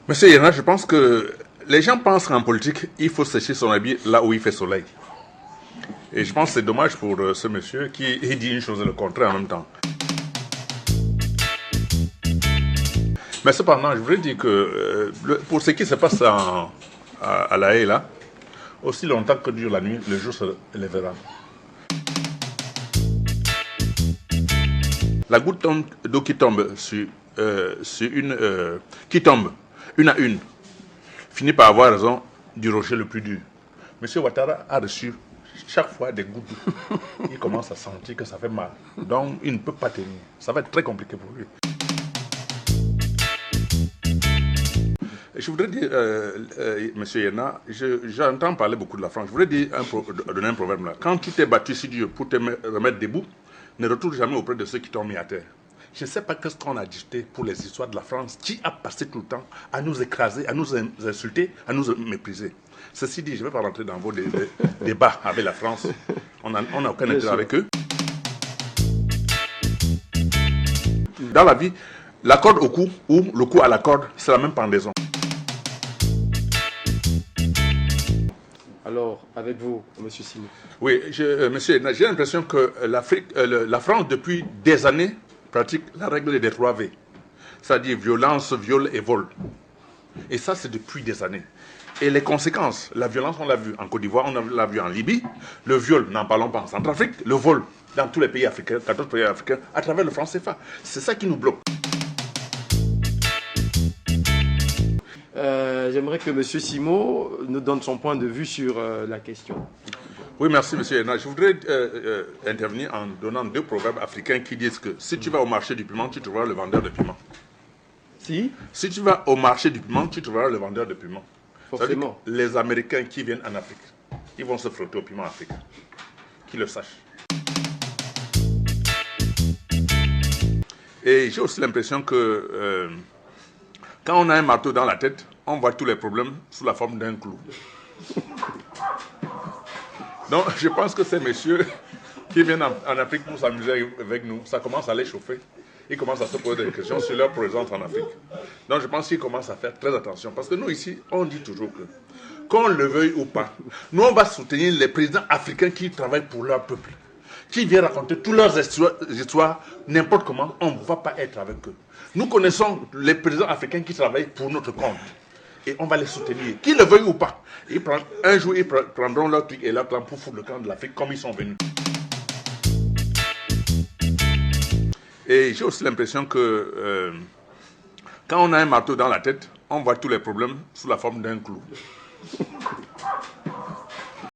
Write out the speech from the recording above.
Monsieur Yana, je pense que les gens pensent qu'en politique, il faut sécher son habit là où il fait soleil. Et je pense que c'est dommage pour ce monsieur qui dit une chose et le contraire en même temps. Mais cependant, je voudrais dire que pour ce qui se passe à La Haye, là, aussi longtemps que dure la nuit, le jour se lèvera. La goutte d'eau qui tombe qui tombe une à une, finit par avoir raison du rocher le plus dur. Monsieur Ouattara a reçu chaque fois des gouttes d'eau. Il commence à sentir que ça fait mal. Donc, il ne peut pas tenir. Ça va être très compliqué pour lui. Je voudrais dire, monsieur Yena, j'entends parler beaucoup de la France. Je voudrais dire donner un proverbe là. Quand tu t'es battu si dur pour te remettre debout, ne retourne jamais auprès de ceux qui t'ont mis à terre. Je ne sais pas qu'est-ce qu'on a dicté pour les histoires de la France, qui a passé tout le temps à nous écraser, à nous insulter, à nous mépriser. Ceci dit, je ne vais pas rentrer dans vos débats avec la France. On n'a aucun intérêt avec eux. Dans la vie, la corde au cou ou le cou à la corde, c'est la même pendaison. Alors, avec vous, M. Simon. Oui, monsieur, j'ai l'impression que la France, depuis des années, pratique la règle des 3 V. C'est-à-dire violence, viol et vol. Et ça, c'est depuis des années. Et les conséquences, la violence, on l'a vu en Côte d'Ivoire, on l'a vu en Libye. Le viol, n'en parlons pas en Centrafrique. Le vol, dans tous les pays africains, 14 pays africains, à travers le franc CFA. C'est ça qui nous bloque. J'aimerais que M. Simon nous donne son point de vue sur la question. Oui, merci, M. Héna. Je voudrais intervenir en donnant 2 proverbes africains qui disent que si tu vas au marché du piment, tu trouveras le vendeur de piment. Si tu vas au marché du piment, tu trouveras le vendeur de piment. Forcément. Les Américains qui viennent en Afrique, ils vont se frotter au piment africain. Qu'ils le sachent. Et j'ai aussi l'impression que quand on a un marteau dans la tête, on voit tous les problèmes sous la forme d'un clou. Donc, je pense que ces messieurs qui viennent en Afrique pour s'amuser avec nous, ça commence à les chauffer. Ils commencent à se poser des questions sur leur présence en Afrique. Donc, je pense qu'ils commencent à faire très attention. Parce que nous, ici, on dit toujours que, qu'on le veuille ou pas, nous, on va soutenir les présidents africains qui travaillent pour leur peuple, qui viennent raconter toutes leurs histoires n'importe comment. On ne va pas être avec eux. Nous connaissons les présidents africains qui travaillent pour notre compte. Et on va les soutenir, qu'ils le veuillent ou pas. Un jour, ils prendront leur truc et leur plan pour foutre le camp de l'Afrique comme ils sont venus. Et j'ai aussi l'impression que quand on a un marteau dans la tête, on voit tous les problèmes sous la forme d'un clou.